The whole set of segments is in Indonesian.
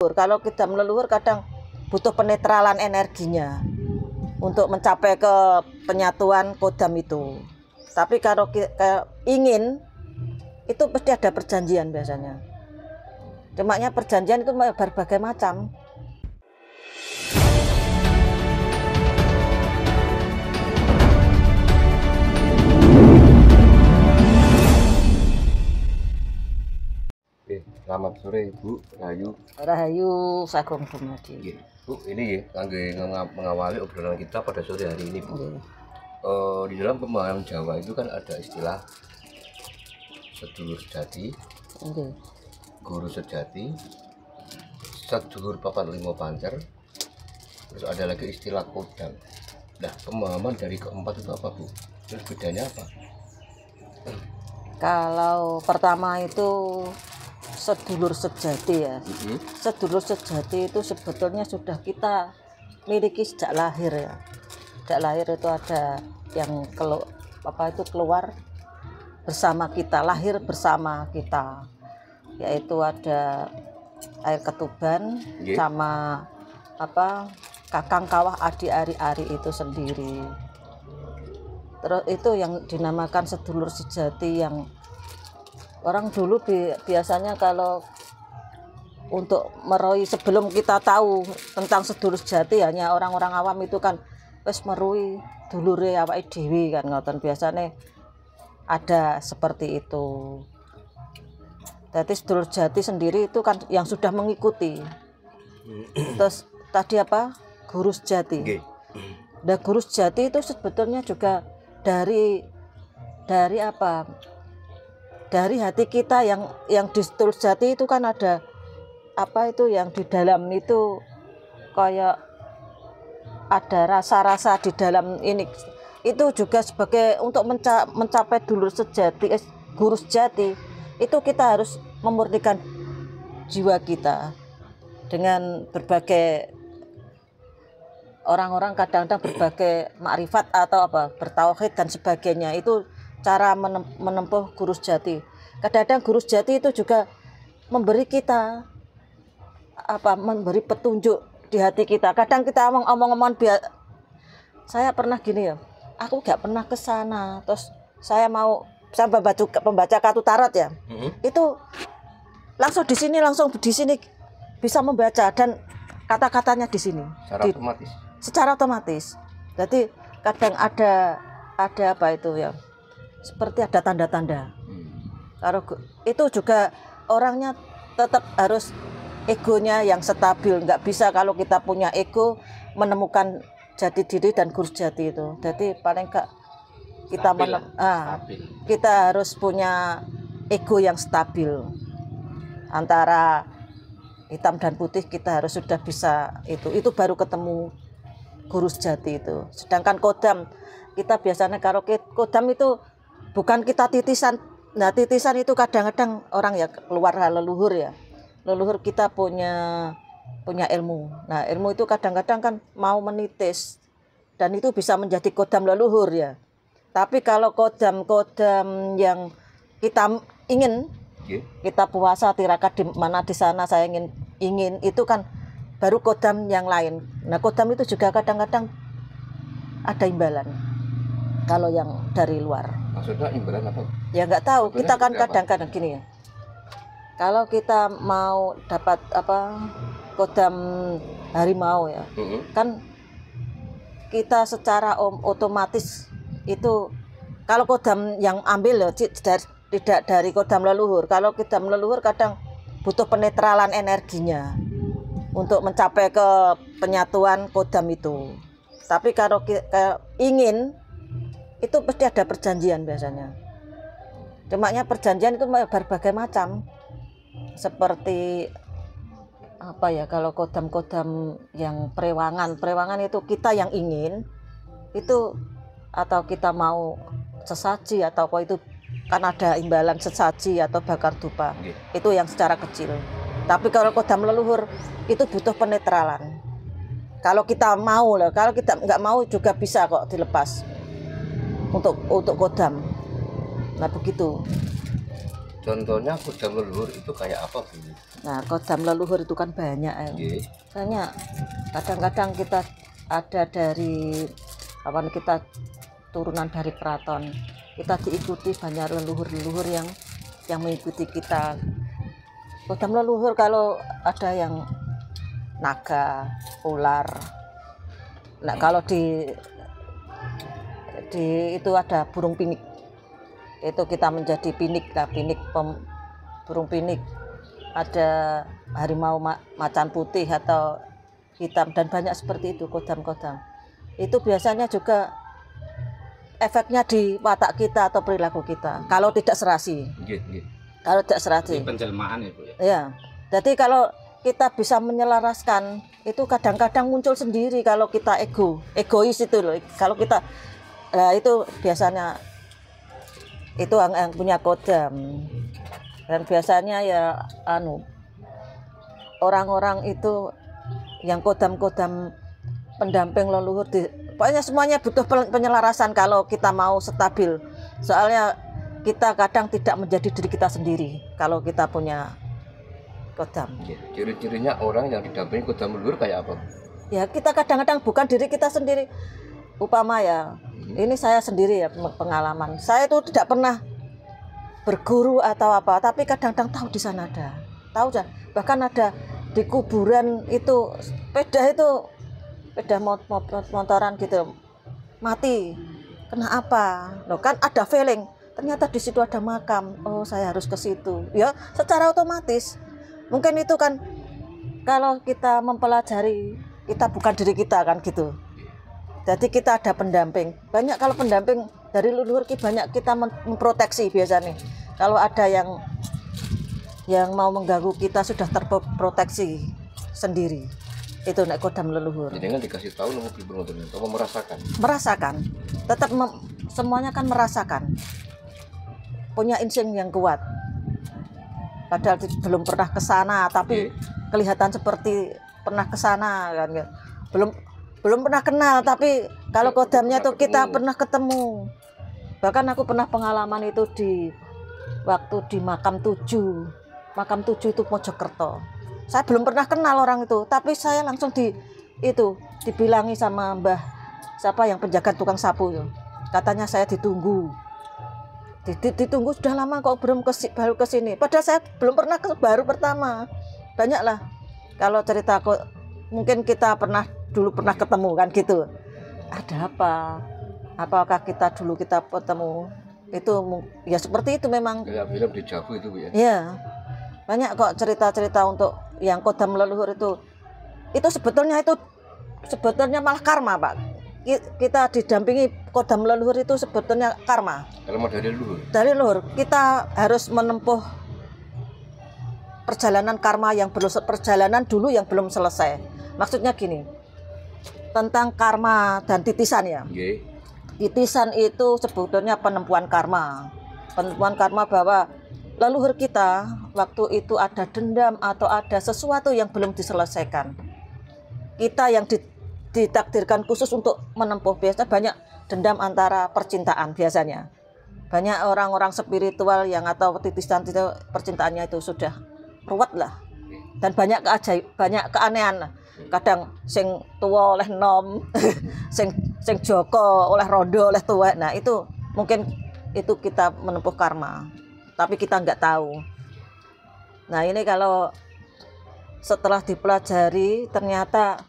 leluhur. Kalau kodam leluhur kadang butuh penetralan energinya untuk mencapai ke penyatuan kodam itu. Tapi kalau ingin itu pasti ada perjanjian biasanya. Cumaknya perjanjian itu berbagai macam. Selamat sore Bu Rahayu. Rahayu Sagung Dumadi. Bu, ini ya kangge mengawali obrolan kita pada sore hari ini Bu. Di dalam pemahaman Jawa itu kan ada istilah sedulur sejati, guru sejati, sedulur papat limo pancer, terus ada lagi istilah kodam. Nah, pemahaman dari keempat itu apa Bu? Terus bedanya apa? Kalau pertama itu sedulur sejati ya. Sedulur sejati itu sebetulnya sudah kita miliki sejak lahir ya. Sejak lahir itu ada yang keluar bersama kita, lahir bersama kita. Yaitu ada air ketuban sama kakang kawah adi ari itu sendiri. Terus itu yang dinamakan sedulur sejati, yang orang dulu biasanya kalau untuk meroi, sebelum kita tahu tentang sedulur sejati, hanya orang-orang awam itu kan wis merui dulure awake dhewe kan ngoten, biasanya ada seperti itu. Jadi sedulur sejati sendiri itu kan yang sudah mengikuti. Terus tadi guru sejati. Nah, guru sejati itu sebetulnya juga dari hati kita yang di sedulur sejati itu kan ada itu yang di dalam itu kayak ada rasa-rasa di dalam ini, itu juga sebagai untuk mencapai dulur sejati, guru sejati itu kita harus memurnikan jiwa kita dengan berbagai orang-orang kadang-kadang berbagai makrifat atau bertauhid dan sebagainya. Itu cara menempuh guru sejati. Kadang-kadang guru sejati itu juga memberi kita memberi petunjuk di hati kita. Kadang kita omong-omongan saya pernah gini ya, aku gak pernah ke sana, terus saya pembaca kartu tarot ya. Itu langsung di sini bisa membaca dan kata-katanya di sini. Secara otomatis. Jadi kadang ada itu ya, seperti ada tanda-tanda. Kalau itu juga orangnya tetap harus egonya yang stabil. Nggak bisa kalau kita punya ego menemukan jati diri dan guru sejati itu. Jadi paling nggak kita harus punya ego yang stabil. Antara hitam dan putih kita harus sudah bisa itu baru ketemu guru sejati itu. Sedangkan kodam, kita biasanya kalau kodam itu bukan kita titisan. Nah, titisan itu kadang-kadang orang ya keluar leluhur ya. Leluhur kita punya ilmu. Nah, ilmu itu kadang-kadang kan mau menitis dan itu bisa menjadi kodam leluhur ya. Tapi kalau kodam yang kita ingin, kita puasa tirakat di mana di sana saya ingin itu kan baru kodam yang lain. Nah, kodam itu juga kadang-kadang ada imbalan. Kalau yang dari luar. Maksudnya imbalan apa? Ya nggak tahu. Maksudnya kita kan kadang-kadang gini ya. Kalau kita mau dapat kodam harimau ya, kan kita secara otomatis itu kalau kodam yang ambil ya tidak dari kodam leluhur. Kalau kodam leluhur kadang butuh penetralan energinya untuk mencapai ke penyatuan kodam itu. Tapi kalau ingin itu pasti ada perjanjian biasanya. Cumaknya perjanjian itu berbagai macam. Seperti kalau kodam-kodam yang prewangan itu kita yang ingin itu, atau kita mau sesaji atau itu kan ada imbalan sesaji atau bakar dupa. Itu yang secara kecil. Tapi kalau kodam leluhur itu butuh penetralan. Kalau kita mau lah, kalau kita nggak mau juga bisa kok dilepas untuk kodam. Nah begitu. Contohnya kodam leluhur itu kayak apa Bu? Nah, kodam leluhur itu kan banyak ya. Banyak. Kadang-kadang kita ada dari kita turunan dari keraton. Kita diikuti banyak leluhur-leluhur yang mengikuti kita. Kodam leluhur kalau ada yang naga, ular. Nah, kalau di itu ada burung pinik. Itu kita menjadi pinik lah, burung pinik. Ada harimau macan putih atau hitam dan banyak seperti itu kodam-kodam. Itu biasanya juga efeknya di watak kita atau perilaku kita. Kalau tidak serasi. Kalau tidak serasi. Penjelmaan itu ya. Ya. Jadi kalau kita bisa menyelaraskan, itu kadang-kadang muncul sendiri kalau kita egois itu loh. Kalau kita itu biasanya itu yang punya kodam. Dan biasanya ya orang-orang itu yang kodam-kodam pendamping leluhur pokoknya semuanya butuh penyelarasan kalau kita mau stabil. Soalnya kita kadang tidak menjadi diri kita sendiri kalau kita punya kodam. Ciri-cirinya orang yang didampingi kodam leluhur kayak apa? Ya kita kadang-kadang bukan diri kita sendiri. Upama ya, ini saya sendiri ya pengalaman. Saya itu tidak pernah berguru atau apa, tapi kadang-kadang tahu di sana ada. Tahu kan? Bahkan ada di kuburan itu sepeda motoran gitu mati. Kena apa? Loh kan ada feeling. Ternyata di situ ada makam. Oh, saya harus ke situ. Ya, secara otomatis. Mungkin itu kan kalau kita mempelajari, kita bukan diri kita kan gitu. Jadi kita ada pendamping. Banyak kalau pendamping dari leluhur banyak kita memproteksi biasanya. Kalau ada yang mau mengganggu kita sudah terproteksi sendiri. Itu nek kodam leluhur. Jadi kan dikasih tahu nomor motornya, atau merasakan. Merasakan. Tetap semuanya kan merasakan. Punya insting yang kuat. Padahal belum pernah ke sana, tapi kelihatan seperti pernah ke sana kan. Belum pernah kenal, tapi kalau kodamnya tuh kita pernah ketemu. Bahkan aku pernah pengalaman itu waktu di makam 7. Makam 7 itu Mojokerto. Saya belum pernah kenal orang itu, tapi saya langsung dibilangi sama Mbah siapa yang penjaga tukang sapu itu. Katanya saya ditunggu. Ditunggu sudah lama kok baru ke sini. Padahal saya belum pernah baru pertama. Banyaklah kalau cerita mungkin kita dulu pernah ketemu kan gitu. Ada apa? Apakah kita dulu ketemu? Itu ya seperti itu memang. Kayak film Dejavu itu Bu ya. Iya. Banyak kok cerita-cerita untuk yang kodam leluhur itu. Itu sebetulnya malah karma, Pak. Kita didampingi kodam leluhur itu sebetulnya karma. Karma dari leluhur. Dari leluhur. Kita harus menempuh perjalanan karma perjalanan dulu yang belum selesai. Maksudnya gini. Tentang karma dan titisan ya. Titisan itu sebetulnya penempuhan karma. Penempuhan karma bahwa leluhur kita waktu itu ada dendam atau ada sesuatu yang belum diselesaikan. Kita yang ditakdirkan khusus untuk menempuh. Biasanya banyak dendam antara percintaan biasanya. Banyak orang-orang spiritual yang atau titisan percintaannya itu sudah ruwet lah. Dan banyak keanehan lah. Kadang sing tua oleh nom, sing joko oleh rondo oleh tua. Nah itu mungkin itu kita menempuh karma, tapi kita nggak tahu. Nah ini kalau setelah dipelajari ternyata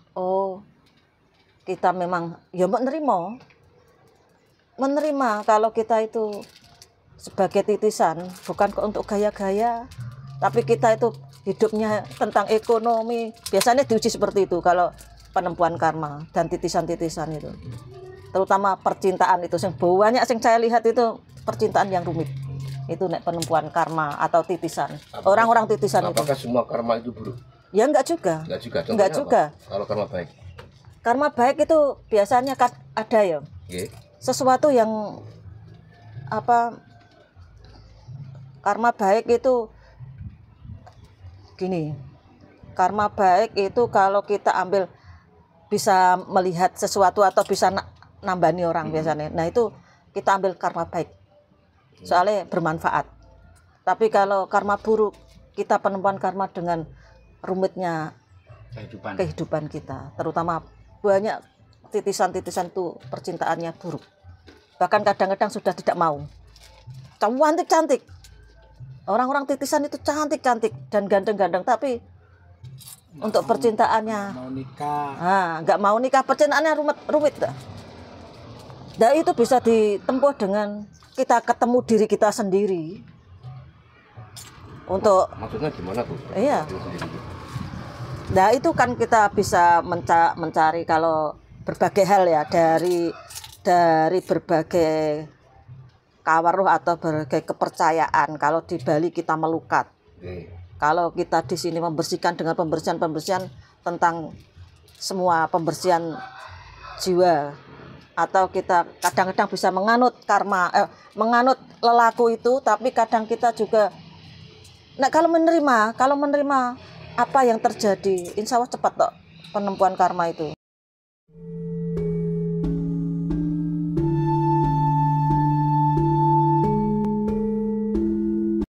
kita memang ya menerima kalau kita itu sebagai titisan bukan untuk gaya-gaya, tapi kita itu hidupnya tentang ekonomi. Biasanya diuji seperti itu kalau penempuhan karma dan titisan-titisan itu. Terutama percintaan itu banyak yang saya lihat itu percintaan yang rumit. Itu penempuhan karma atau titisan. Orang-orang titisan itu. Apakah semua karma itu buruk? Ya enggak juga. Enggak juga. Kalau karma baik. Karma baik itu biasanya kan ada ya. Sesuatu yang karma baik itu gini. Karma baik itu kalau kita bisa melihat sesuatu atau bisa nambani orang biasanya. Nah itu kita ambil karma baik. Soalnya bermanfaat. Tapi kalau karma buruk kita penemuan karma dengan rumitnya kehidupan kita, terutama banyak titisan-titisan tuh percintaannya buruk, bahkan kadang-kadang sudah tidak mau. Cantik-cantik, orang-orang titisan itu cantik-cantik dan ganteng-ganteng, tapi untuk percintaannya nggak mau nikah, percintaannya rumit. Nah itu bisa ditempuh dengan kita ketemu diri kita sendiri. Untuk maksudnya gimana Bu? Iya. Nah itu kan kita bisa mencari kalau berbagai hal ya, dari berbagai kawaruh atau berbagai kepercayaan. Kalau di Bali kita melukat. Kalau kita di sini membersihkan dengan pembersihan tentang semua pembersihan jiwa, atau kita kadang-kadang bisa menganut karma, menganut lelaku itu, tapi kadang kita juga kalau menerima apa yang terjadi, insya Allah cepat kok penemuan karma itu.